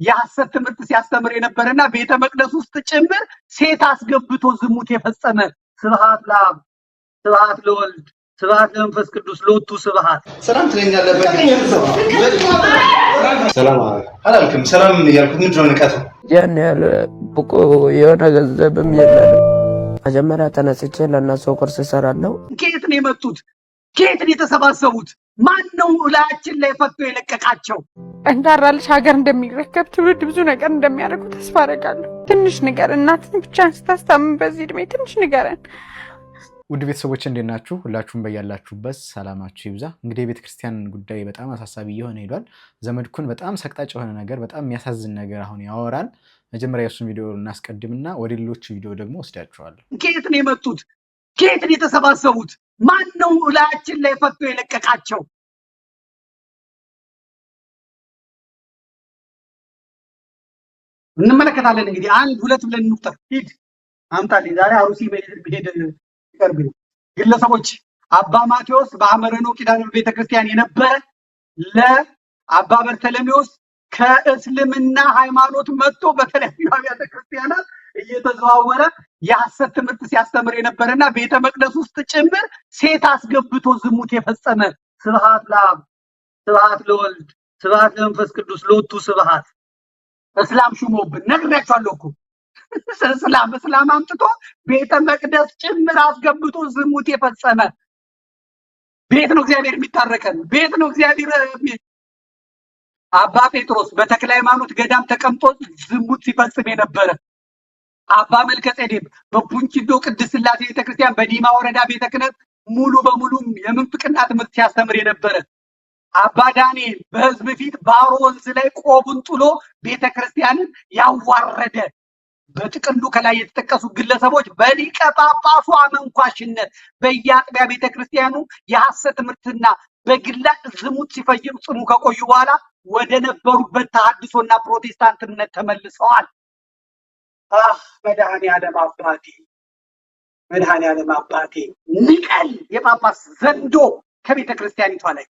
የሐሰት ትምህርት ሲያስተምር የነበረና ቤተ መቅደስ ውስጥ ጭምር ሴት አስገብቶ ዝሙት የፈጸመ ስብሐት ለአብ ስብሐት ለወልድ ስብሐት ለመንፈስ ቅዱስ ሎቱ ስብሐት። ሰላም ትለኛለህ። ሰላም አላልክም። ሰላም እያልኩት ምንድን ነው ንቀቱ? ያን ያህል ብቁ የሆነ ገንዘብም የለንም። መጀመሪያ ተነስቼ ለእነሱ ቁርስ እሰራለሁ። ከየት ነው የመጡት? ከየት ነው የተሰባሰቡት? ማን ነው ላያችን ላይ ፈቶ የለቀቃቸው? ጠንካራ ልጅ ሀገር እንደሚረከብ ትውልድ ብዙ ነገር እንደሚያደርጉ ተስፋ አደርጋለሁ። ትንሽ ንገር፣ እናትን ብቻ ስታስታምን በዚህ እድሜ ትንሽ ንገረን። ውድ ቤተሰቦች እንዴት ናችሁ? ሁላችሁም በያላችሁበት ሰላማችሁ ይብዛ። እንግዲህ የቤተክርስቲያን ጉዳይ በጣም አሳሳቢ እየሆነ ሄዷል። ዘመድኩን በጣም ሰቅጣጭ የሆነ ነገር፣ በጣም የሚያሳዝን ነገር አሁን ያወራል። መጀመሪያ የሱን ቪዲዮ እናስቀድምና ወደ ሌሎች ቪዲዮ ደግሞ ወስዳችኋለሁ። ከየት ነው የመጡት? ከየት ነው የተሰባሰቡት? ማን ነው ላያችን ላይ ፈቶ የለቀቃቸው? እንመለከታለን። እንግዲህ አንድ ሁለት ብለን እንቁጠር። ሂድ አምጣልኝ። ዛሬ አሩሲ መሄድ ይቀርብ ነው። ግለሰቦች አባ ማቴዎስ በአመረኖ ኪዳነ ቤተክርስቲያን የነበረ ለአባ በርተለሜዎስ ከእስልምና ሃይማኖት መጥቶ በተለያዩ አብያተ ክርስቲያናት እየተዘዋወረ የሐሰት ትምህርት ሲያስተምር የነበረና ቤተ መቅደስ ውስጥ ጭምር ሴት አስገብቶ ዝሙት የፈጸመ ስብሐት ለአብ ስብሐት ለወልድ ስብሐት ለመንፈስ ቅዱስ ሎቱ ስብሐት። እስላም ሹሞብን ነግሬያቸዋለሁ እኮ እስላም አምጥቶ ቤተ መቅደስ ጭምር አስገብቶ ዝሙት የፈጸመ ቤት ነው እግዚአብሔር የሚታረቀን ቤት ነው እግዚአብሔር። አባ ጴጥሮስ በተክለ ሃይማኖት ገዳም ተቀምጦ ዝሙት ሲፈጽም የነበረ አባ መልከጼዴቅ በቡንቺዶ ቅድስት ሥላሴ ቤተክርስቲያን በዲማ ወረዳ ቤተ ክህነት ሙሉ በሙሉ የምንፍቅና ትምህርት ሲያስተምር የነበረ አባ ዳንኤል በሕዝብ ፊት ባሮ ወንዝ ላይ ቆቡን ጥሎ ቤተክርስቲያንን ያዋረደ በጥቅሉ ከላይ የተጠቀሱ ግለሰቦች በሊቀ ጳጳሱ አመንኳሽነት በየአጥቢያ ቤተክርስቲያኑ የሐሰት ትምህርትና በግላጭ ዝሙት ሲፈጽሙ ከቆዩ በኋላ ወደ ነበሩበት ተሐድሶና ፕሮቴስታንትነት ተመልሰዋል። መድኃኔዓለም አባቴ መድኃኔዓለም አባቴ ንቀል የጳጳስ ዘንዶ ከቤተ ክርስቲያኒቷ ላይ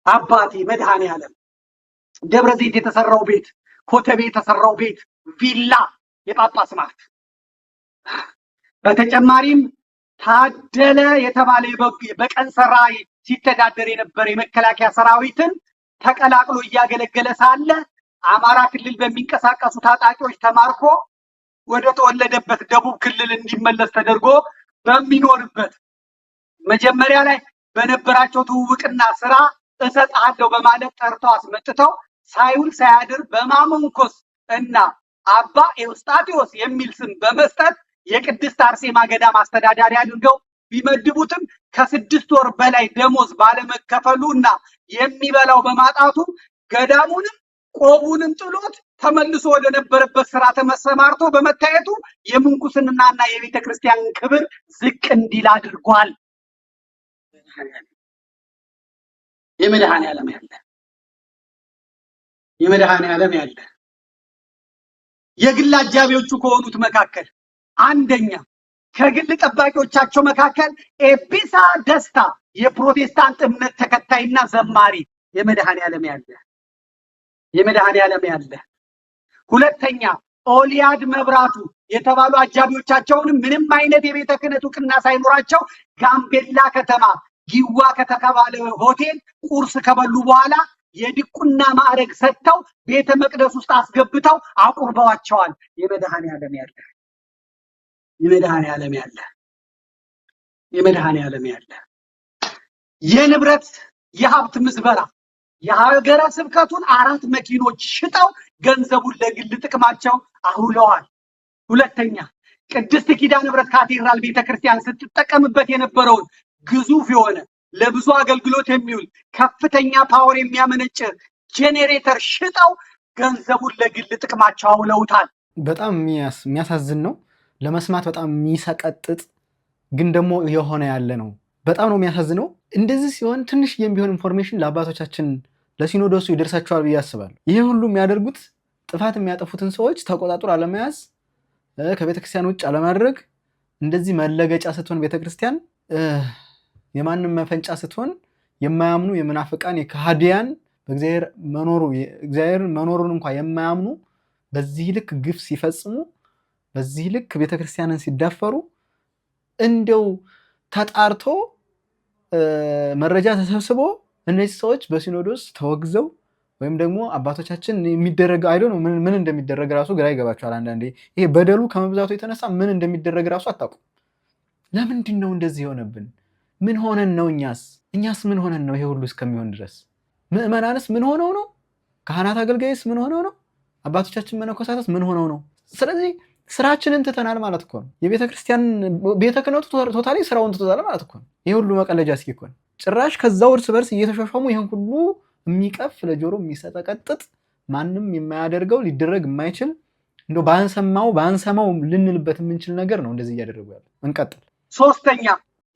አባቴ መድኃኔዓለም። ደብረ ዘይት የተሰራው ቤት፣ ኮተቤ የተሰራው ቤት ቪላ የጳጳስ ማለት። በተጨማሪም ታደለ የተባለ በቀን ሰራይ ሲተዳደር የነበረ የመከላከያ ሰራዊትን ተቀላቅሎ እያገለገለ ሳለ አማራ ክልል በሚንቀሳቀሱ ታጣቂዎች ተማርኮ ወደ ተወለደበት ደቡብ ክልል እንዲመለስ ተደርጎ በሚኖርበት መጀመሪያ ላይ በነበራቸው ትውውቅና ስራ እሰጥሃለሁ በማለት ጠርተው አስመጥተው ሳይውል ሳያድር በማመንኮስ እና አባ ኤውስጣቴዎስ የሚል ስም በመስጠት የቅድስት አርሴማ ገዳም አስተዳዳሪ አድርገው ቢመድቡትም ከ6 ወር በላይ ደሞዝ ባለመከፈሉ እና የሚበላው በማጣቱ ገዳሙንም ቆቡንም ጥሎት ተመልሶ ወደ ነበረበት ስራ ተሰማርቶ በመታየቱ የምንኩስናና የቤተ ክርስቲያን ክብር ዝቅ እንዲል አድርጓል። የመድኃኔዓለም ያለ የግል አጃቢዎቹ ከሆኑት መካከል አንደኛ ከግል ጠባቂዎቻቸው መካከል ኤጲሳ ደስታ የፕሮቴስታንት እምነት ተከታይና ዘማሪ የመድኃኔዓለም ያለ። ሁለተኛ ኦሊያድ መብራቱ የተባሉ አጃቢዎቻቸውን ምንም አይነት የቤተ ክህነት ዕውቅና ሳይኖራቸው ጋምቤላ ከተማ ጊዋ ከተባለ ሆቴል ቁርስ ከበሉ በኋላ የዲቁና ማዕረግ ሰጥተው ቤተ መቅደስ ውስጥ አስገብተው አቁርበዋቸዋል። የመድኃኔዓለም ያለ የንብረት የሀብት ምዝበራ የሀገረ ስብከቱን 4 መኪኖች ሽጠው ገንዘቡን ለግል ጥቅማቸው አውለዋል። ሁለተኛ ቅድስት ኪዳነ ምሕረት ካቴድራል ቤተክርስቲያን ስትጠቀምበት የነበረውን ግዙፍ የሆነ ለብዙ አገልግሎት የሚውል ከፍተኛ ፓወር የሚያመነጭ ጄኔሬተር ሽጠው ገንዘቡን ለግል ጥቅማቸው አውለውታል። በጣም የሚያሳዝን ነው። ለመስማት በጣም የሚሰቀጥጥ ግን ደግሞ የሆነ ያለ ነው። በጣም ነው የሚያሳዝነው። እንደዚህ ሲሆን ትንሽ ቢሆን ኢንፎርሜሽን ለአባቶቻችን ለሲኖዶሱ ይደርሳቸዋል ብዬ አስባለሁ። ይሄ ሁሉ የሚያደርጉት ጥፋት የሚያጠፉትን ሰዎች ተቆጣጥሮ አለመያዝ፣ ከቤተክርስቲያን ውጭ አለማድረግ፣ እንደዚህ መለገጫ ስትሆን ቤተክርስቲያን የማንም መፈንጫ ስትሆን የማያምኑ የመናፍቃን የካህዲያን እግዚአብሔር መኖሩን እንኳን የማያምኑ በዚህ ልክ ግፍ ሲፈጽሙ በዚህ ልክ ቤተክርስቲያንን ሲዳፈሩ እንደው ተጣርቶ መረጃ ተሰብስቦ እነዚህ ሰዎች በሲኖዶስ ተወግዘው ወይም ደግሞ አባቶቻችን የሚደረግ አይዶ ነው ምን እንደሚደረግ ራሱ ግራ ይገባቸዋል። አንዳንዴ ይሄ በደሉ ከመብዛቱ የተነሳ ምን እንደሚደረግ ራሱ አታውቁም። ለምንድን ነው እንደዚህ የሆነብን? ምን ሆነን ነው? እኛስ ምን ሆነን ነው ይሄ ሁሉ እስከሚሆን ድረስ? ምዕመናንስ ምን ሆነው ነው? ካህናት አገልጋይስ ምን ሆነው ነው? አባቶቻችን መነኮሳትስ ምን ሆነው ነው? ስለዚህ ስራችንን ትተናል ማለት እኮ ነው። የቤተክርስቲያን ቤተ ክህነቱ ቶታሊ ስራውን ትተናል ማለት እኮ ነው። ይሄ ሁሉ መቀለጃ እስኪሆን ጭራሽ ከዛው እርስ በርስ እየተሾፈሙ ይሄን ሁሉ የሚቀፍ ለጆሮ የሚሰጠቀጥጥ ማንም የማያደርገው ሊደረግ የማይችል እንደው ባንሰማው ልንልበት የምንችል ነገር ነው እንደዚህ እያደረጉ ያለው። እንቀጥል። ሶስተኛ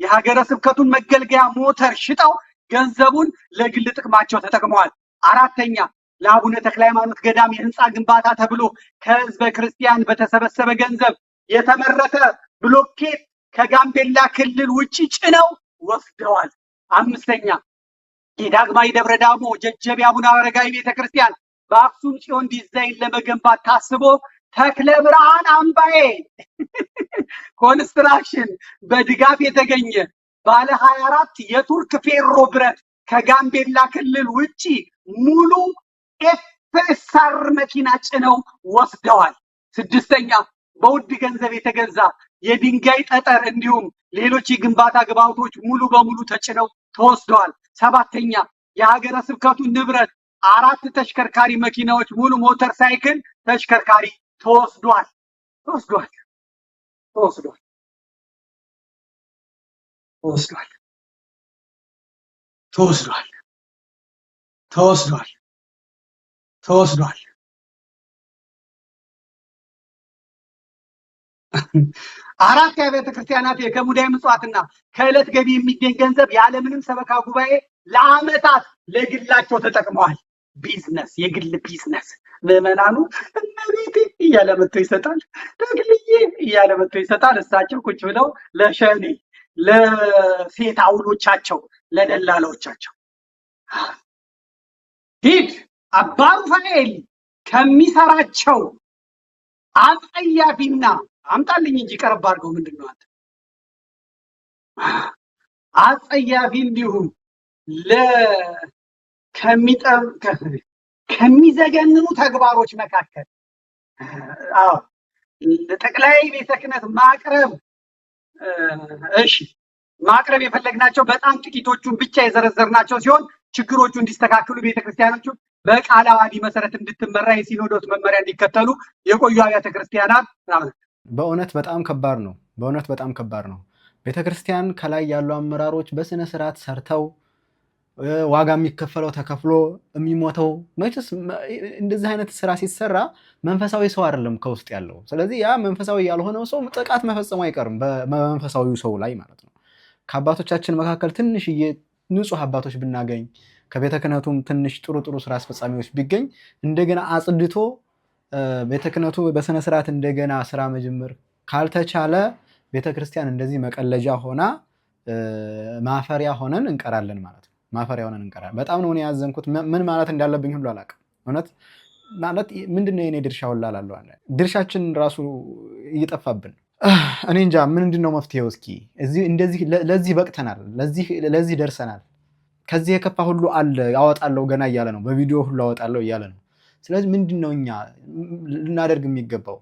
የሀገረ ስብከቱን መገልገያ ሞተር ሽጠው ገንዘቡን ለግል ጥቅማቸው ተጠቅመዋል። አራተኛ ለአቡነ ተክለ ሃይማኖት ገዳም የህንፃ ግንባታ ተብሎ ከህዝበ ክርስቲያን በተሰበሰበ ገንዘብ የተመረተ ብሎኬት ከጋምቤላ ክልል ውጪ ጭነው ወስደዋል። አምስተኛ የዳግማዊ ደብረ ዳሞ ጀጀቢ አቡነ አረጋዊ ቤተክርስቲያን በአክሱም ጽዮን ዲዛይን ለመገንባት ታስቦ ተክለ ብርሃን አምባዬ ኮንስትራክሽን በድጋፍ የተገኘ ባለ 24 የቱርክ ፌሮ ብረት ከጋምቤላ ክልል ውጪ ሙሉ ኤፍኤስአር መኪና ጭነው ወስደዋል። ስድስተኛ በውድ ገንዘብ የተገዛ የድንጋይ ጠጠር እንዲሁም ሌሎች የግንባታ ግብአቶች ሙሉ በሙሉ ተጭነው ተወስደዋል። ሰባተኛ የሀገረ ስብከቱ ንብረት 4 ተሽከርካሪ መኪናዎች ሙሉ ሞተር ሳይክል ተሽከርካሪ ተወስዷል። አራት የቤተ ክርስቲያናት ከሙዳየ ምጽዋትና ከዕለት ገቢ የሚገኝ ገንዘብ ያለምንም ሰበካ ጉባኤ ለዓመታት ለግላቸው ተጠቅመዋል። ቢዝነስ፣ የግል ቢዝነስ። ምዕመናኑ እመቤቴ እያለ መጥቶ ይሰጣል፣ ደግልዬ እያለ መጥቶ ይሰጣል። እሳቸው ቁጭ ብለው ለሸኔ ለሴት አውሎቻቸው ለደላላዎቻቸው ሂድ አባ ሩፋኤል ከሚሰራቸው አጸያፊና አምጣልኝ እንጂ ቀረብ አድርገው ምንድነው አንተ አጸያፊ እንዲሁም ከሚዘገንኑ ተግባሮች መካከል ለጠቅላይ ቤተ ክህነት ማቅረብ የፈለግናቸው በጣም ጥቂቶቹን ብቻ የዘረዘርናቸው ሲሆን ችግሮቹ እንዲስተካከሉ ቤተክርስቲያኖቹ በቃለ ዓዋዲ መሰረት እንድትመራ የሲኖዶስ መመሪያ እንዲከተሉ የቆዩ አብያተ ክርስቲያናት በእውነት በጣም ከባድ ነው። ቤተክርስቲያን ከላይ ያሉ አመራሮች በስነ ስርዓት ሰርተው ዋጋ የሚከፈለው ተከፍሎ የሚሞተው መቼስ እንደዚህ አይነት ስራ ሲሰራ መንፈሳዊ ሰው አይደለም ከውስጥ ያለው። ስለዚህ ያ መንፈሳዊ ያልሆነው ሰው ጥቃት መፈጸሙ አይቀርም በመንፈሳዊው ሰው ላይ ማለት ነው። ከአባቶቻችን መካከል ትንሽዬ ንጹህ አባቶች ብናገኝ ከቤተ ክህነቱም ትንሽ ጥሩ ስራ አስፈጻሚዎች ቢገኝ እንደገና አጽድቶ ቤተ ክህነቱ በስነ ስርዓት እንደገና ስራ መጀመር ካልተቻለ ቤተክርስቲያን እንደዚህ መቀለጃ ሆና ማፈሪያ ሆነን እንቀራለን ማለት ነው። በጣም ነው ያዘንኩት። ምን ማለት እንዳለብኝ ሁሉ አላውቅም። እውነት ማለት ምንድነው የኔ ድርሻ ሁላ አላለሁ። ድርሻችን ራሱ እየጠፋብን እኔ እንጃ ምንድነው መፍትሄው? እስኪ እንደዚህ ለዚህ በቅተናል፣ ለዚህ ደርሰናል። ከዚህ የከፋ ሁሉ አለ ያወጣለው ገና እያለ ነው። በቪዲዮ ሁሉ ያወጣለው እያለ ነው። ስለዚህ ምንድነው እኛ ልናደርግ የሚገባው?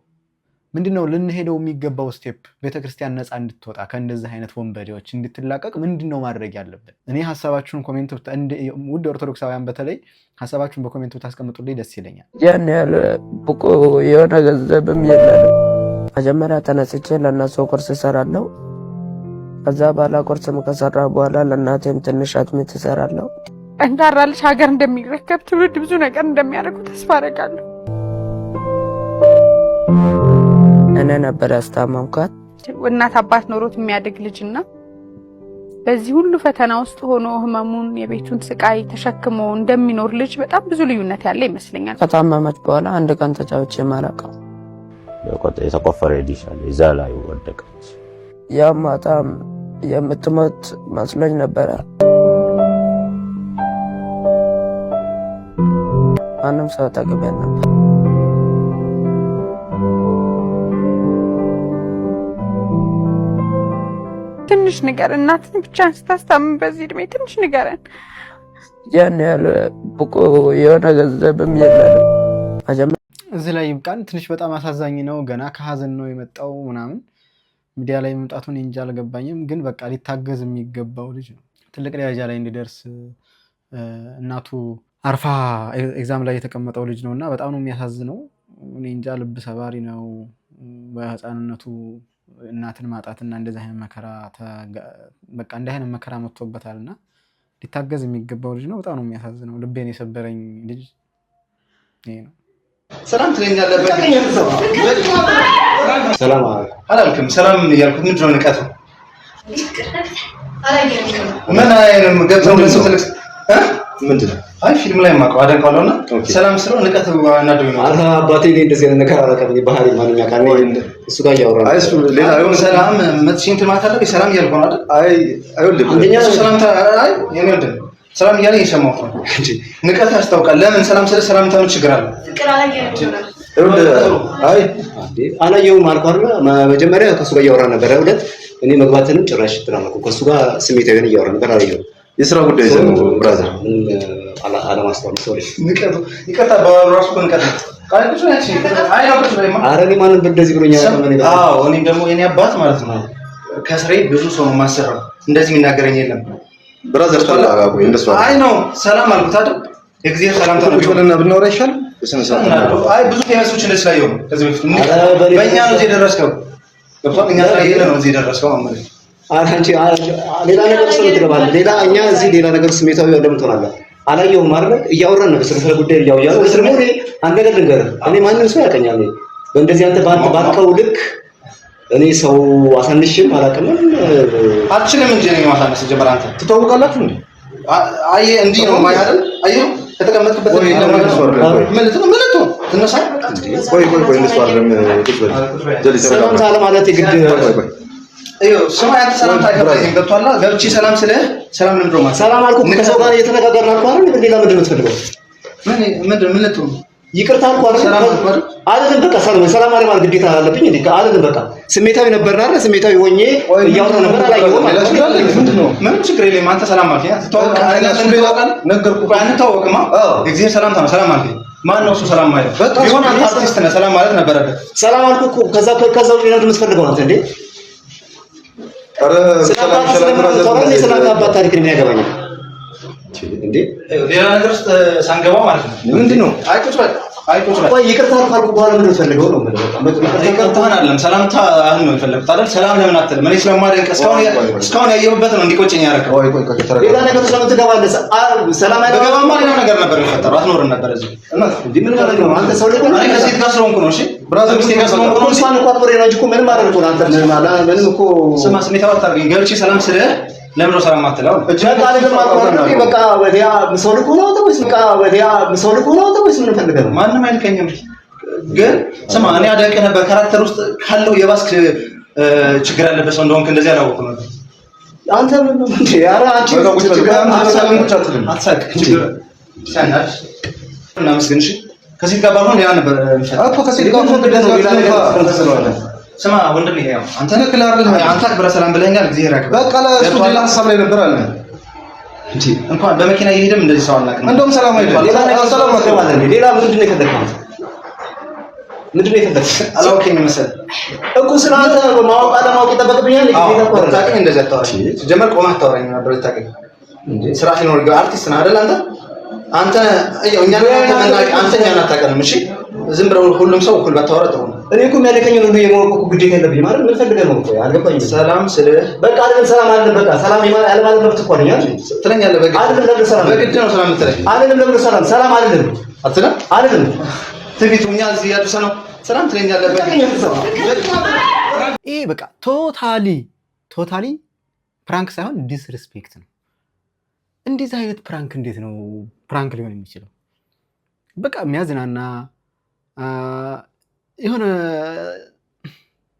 ምንድነው ልንሄደው የሚገባው ስቴፕ? ቤተክርስቲያን ነፃ እንድትወጣ ከእንደዚህ አይነት ወንበዴዎች እንድትላቀቅ ምንድነው ማድረግ ያለብን? እኔ ሐሳባችሁን ኮሜንት ውድ ኦርቶዶክሳውያን በተለይ ሐሳባችሁን በኮሜንት ታስቀምጡልኝ ደስ ይለኛል። ያን ያህል ብቁ የሆነ ገንዘብም የለንም። መጀመሪያ ተነስቼ ለእነሱ ቁርስ እሰራለሁ። ከዛ በኋላ ቁርስም ከሰራ በኋላ ለእናቴም ትንሽ አጥሚት እሰራለሁ። ጠንካራ ልጅ ሀገር እንደሚረከብ ትውልድ ብዙ ነገር እንደሚያደርጉ ተስፋ አደርጋለሁ። እኔ ነበር ያስታመምኳት። እናት አባት ኖሮት የሚያድግ ልጅና በዚህ ሁሉ ፈተና ውስጥ ሆኖ ህመሙን የቤቱን ስቃይ ተሸክሞ እንደሚኖር ልጅ በጣም ብዙ ልዩነት ያለ ይመስለኛል። ከታመመች በኋላ አንድ ቀን ተጫውቼ ማላውቀው የተቆፈረ ዲሽ አለ፣ እዛ ላይ ወደቀች። ያ ማታም የምትሞት መስሎኝ ነበረ። ማንም ሰው አጠገቤ አልነበር። ትንሽ ነገር እናትን ብቻ ስታስታምም በዚህ እድሜ ትንሽ ንገረን። ያን ያህል ብቁ የሆነ ገንዘብም የለንም። እዚህ ላይ ይብቃን። ትንሽ በጣም አሳዛኝ ነው። ገና ከሀዘን ነው የመጣው ምናምን ሚዲያ ላይ መምጣቱን እንጃ አልገባኝም። ግን በቃ ሊታገዝ የሚገባው ልጅ ነው። ትልቅ ደረጃ ላይ እንዲደርስ እናቱ አርፋ ኤግዛም ላይ የተቀመጠው ልጅ ነውና በጣም ነው የሚያሳዝነው። እኔ እንጃ ልብ ሰባሪ ነው። በህፃንነቱ እናትን ማጣትና እንደዚህ አይነት መከራ በቃ እንደ አይነት መከራ መጥቶበታልና ሊታገዝ የሚገባው ልጅ ነው። በጣም ነው የሚያሳዝነው። ልቤን የሰበረኝ ልጅ ይሄ ነው። ሰላም ትለኛለህ። ሰላም አላልክም። ሰላም እያልኩት ምንድን ነው ንቀቱ? ምን አይንም ገብተው ለሰው ምንድን ነው? አይ ፊልም ላይ ማቀው አደንቀዋለሁና ሰላም ስለው ንቀት እናደው ነው። አታ አባቴ እንደዚህ አይነት ነገር አላቀም። ባህሪ ማንኛ ካለ እሱ ጋር ያወራል። አይ እሱ ሌላ አይሆን። ሰላም መጥሽን ትማታለህ። ሰላም እያልኩ ነው አይደል? አይ አይወልም። አንደኛ ሰላም አይ የኔ ወንድም ሰላም እያለኝ እየሰማሁት ነው እንጂ ንቀት ያስታውቃል። ለምን ሰላም ስለ ሰላም ታው ችግር አለ? ፍቅር አይ አላየሁም አልኩ አይደል? መጀመሪያ ከሱ ጋር ያወራ ነበር። ሁለት እኔ መግባትንም ጭራሽ ትራመኩ ከሱ ጋር ስሜታዊ ሆነ ያወራ ነበር። አላየሁም። የሥራ ጉዳይ ዘመን ብራዘር አለማስተዋል ሰው ንቀቱ ይቀጣ በራሱ ንቀት ካለች ነች። አይ ነው ብቻ አረኔ ማንን እንደዚህ ብሎኛል። አዎ እኔ ደግሞ የኔ አባት ማለት ነው ከስሬ ብዙ ሰው ማሰራው እንደዚህ የሚናገረኝ የለም። ብራዘር ተላጋጉ እንደሱ አይ ነው ሰላም አልኩት አይደል? እግዚአብሔር ሰላም ተነግሮልና ብናወራ ይሻል። አይ ብዙ ፌመሶች እንደዚህ ላይ ነው ከዚህ በፊት በእኛ ነው እዚህ ደረስከው። ገብቷል። እኛ ላይ ነው እዚህ ደረስከው ማለት ነው። አንቺ ሌላ ነገር ስለተገባለ ሌላ እኛ እዚህ ሌላ ነገር ስሜታዊ ለምን ትሆናለህ? አላየሁም አይደል? እያወራን ነው ስለ ጉዳይ እያወራን ነው። ስለዚህ አንድ ነገር ልንገርህ፣ እኔ ማንንም ሰው ያቀኛል። በእንደዚህ አንተ ባልከው ልክ እኔ ሰው አሳንሽም አላውቅም አልችልም እንጂ እኔ ማሳነስ ጀመር። አንተ ትተዋወቃላችሁ እንዴ? አይ እንዲህ ነው ማይ አይደል? አየሁ ከተቀመጥክበት ነው ትነሳ። ቆይ እንስዋለን ሰላም ታለ ማለት ይግድ ስማ ያንተ ሰላም ታይቀበል ገብቷላ። ገብቼ ሰላም ስለ ሰላም ለምድሮ ማለት ሰላም አልኩ። ከሰው ጋር እየተነጋገርን አልኩ አይደል? ሌላ ምንድን ነው የምትፈልገው? ምን ልትሆን ይቅርታ አልኩ አይደል? በቃ ሰላም ማለት ግዴታ አለብኝ እንዴ? አይደል? በቃ ስሜታዊ ነበር አይደል? ስሜታዊ ሆኜ እያወራሁ ነበር። አላየሁም ማለት ነው። ምንም ችግር የለም። አንተ ሰላም አልከኝ ትተዋወቅ አይደል? ነገርኩህ። አንተዋወቅማ እግዚአብሔር ሰላም አልከኝ። ማን ነው እሱ ሰላም ማለት? ቢሆን አንተ አርቲስት ነህ። ሰላም ማለት ነበረበት። ሰላም አልኩ እኮ ከዛው ሌላ ምንድን ነው የምትፈልገው አንተ እንዴ? አረ ሰላም አባት ታሪክ ነው የሚያገባኝ እንዴ? ሌላ ነገር ውስጥ ሳንገባ ማለት ነው። ምንድነው? አይቆጭ ቆይ ይቅርታ ካልኩ በኋላ ምን ፈልገው ነው? ይቅርታህን አይደለም ሰላምታ አሁን ነው የፈለኩት አይደል? ሰላም ለምን አትልም? እኔ ስለማደንቅ እስካሁን ያየሁበት ነው እንዲቆጨኝ ያደረገው። ሌላ ነገር ውስጥ ለምን ትገባለህ? ሰላም አይገባማ። ሌላ ነገር ነበር የሚፈጠረው። አትኖርም ነበር እዚህ እንዴ? ምን ማለት ነው? አንተ ሰው ልጅ እኔ ከሴት ጋር ስለሆንኩ ነው። እሺ ብራዘር ሚስቴ ጋር ስለሆንኩ ነው። እንኳን አጥብሬ ነው እንጂ እኮ ምንም አይደለም። አንተ ምንም እኮ ስማ ስሜት አታርገኝ። ገብቼ ሰላም ስለ ለምን ነው ሰላም አትለው? በቃ ወዲያ ሰው ልኮ ነው ወይስ ምን ፈልገህ ነው? ማንም አይልከኝም። ግን ስማ እኔ አደንቅህ ነበር። ካራክተር ውስጥ ካለው የባስክ ችግር ያለበት ሰው እንደሆንክ እንደዚህ አላወቅኩም ነበር። አንተ ምን ነው እንዴ? ኧረ አንቺ አትሳቅ። ሲያናሽ እና መስገንሽ ከሴት ጋር ባልሆን ሌላ ነበር እኮ ከሴት ጋር ሆነ ሌላ ነገር ስለሆነ ስማ ወንድም ይሄ አንተ ነህ ክላር አንተ አክብረ ሰላም ብለኛል። እግዚአብሔር ያክብር። በቃ ለእሱ ሌላ ሀሳብ ላይ ነበር አለ እንጂ እንኳን በመኪና እየሄደም እንደዚህ ሰው አናውቅም። እንደውም ሰላም አይደለም ሌላ ነገር ሰላም አለ። ሌላ ምንድን ነው የፈለግከው? አላውቅም መሰለህ እኮ ስለአንተ ማወቅ አለማወቅ ይጠበቅብኛል። ታውቂኝ እንደዚህ አታወራኝ። ጀመር ቆማ አታወራኝ ነበር። ታውቂኝ እንዴ ስራ ሲኖር አርቲስት ነህ አይደል? አንተ እኛን አታውቅንም። እሺ ዝም ብለው ሁሉም ሰው እኩል ባታወራ ጥሩ ነው። እኔ እኮ የሚያደከኝ ነው የማወቅ እኮ ግዴታ የለብኝ ማለት ምን ፈልገህ ነው? አልገባኝም። ሰላም ስለ በቃ አይደለም ሰላም አይደለም በቃ ሰላም ያለማለት መብት እኮ ነኝ ትለኛለህ። በግድ አይደለም ለምን ሰላም በግድ ነው ሰላም የምትለኝ አይደለም። ለምን ሰላም አይደለም አትልም አይደለም ትግቱ እኛ እዚህ ያድርሰ ነው ሰላም ትለኛለህ። በግድ ይሄ በቃ ቶታሊ ፕራንክ ሳይሆን ዲስሪስፔክት ነው። እንደዚህ አይነት ፕራንክ እንዴት ነው ፕራንክ ሊሆን የሚችለው? በቃ የሚያዝናና የሆነ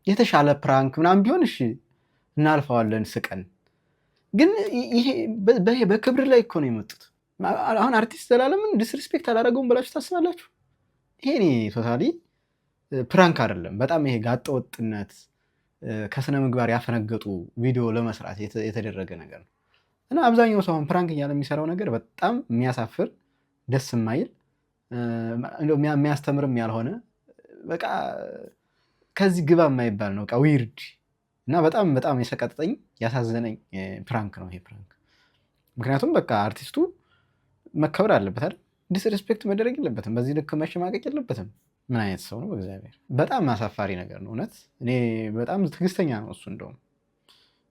የተሻለ ፕራንክ ምናምን ቢሆን እሺ እናልፈዋለን ስቀን። ግን ይሄ በክብር ላይ እኮ ነው የመጡት። አሁን አርቲስት ዘላለምን ዲስሪስፔክት አላደረገውም ብላችሁ ታስባላችሁ? ይሄ ቶታሊ ፕራንክ አይደለም። በጣም ይሄ ጋጠወጥነት ከስነ ምግባር ያፈነገጡ ቪዲዮ ለመስራት የተደረገ ነገር ነው እና አብዛኛው ሰው ፕራንክ እያለ የሚሰራው ነገር በጣም የሚያሳፍር ደስ የማይል የሚያስተምርም ያልሆነ በቃ ከዚህ ግባ የማይባል ነው። በቃ ዊርድ እና በጣም በጣም የሰቀጠኝ ያሳዘነኝ ፕራንክ ነው ይሄ ፕራንክ። ምክንያቱም በቃ አርቲስቱ መከበር አለበት አይደል? ዲስሪስፔክት መደረግ የለበትም። በዚህ ልክ መሸማቀቅ የለበትም። ምን አይነት ሰው ነው በእግዚአብሔር! በጣም አሳፋሪ ነገር ነው እውነት። እኔ በጣም ትዕግስተኛ ነው እሱ። እንደውም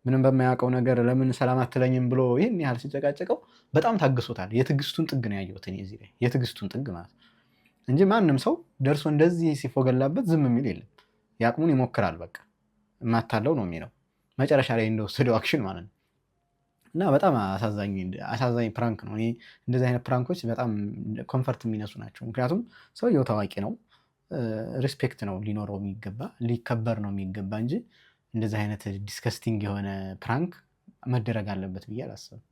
ምንም በማያውቀው ነገር ለምን ሰላም አትለኝም ብሎ ይህን ያህል ሲጨቃጨቀው በጣም ታግሶታል። የትዕግስቱን ጥግ ነው ያየሁት እኔ እዚህ ላይ፣ የትዕግስቱን ጥግ ማለት እንጂ ማንም ሰው ደርሶ እንደዚህ ሲፎገላበት ዝም የሚል የለም። የአቅሙን ይሞክራል። በቃ የማታለው ነው የሚለው መጨረሻ ላይ እንደወሰደው አክሽን ማለት ነው። እና በጣም አሳዛኝ ፕራንክ ነው። እኔ እንደዚህ አይነት ፕራንኮች በጣም ኮንፈርት የሚነሱ ናቸው። ምክንያቱም ሰውየው ታዋቂ ነው፣ ሪስፔክት ነው ሊኖረው የሚገባ ሊከበር ነው የሚገባ እንጂ እንደዚህ አይነት ዲስከስቲንግ የሆነ ፕራንክ መደረግ አለበት ብዬ አላስብም።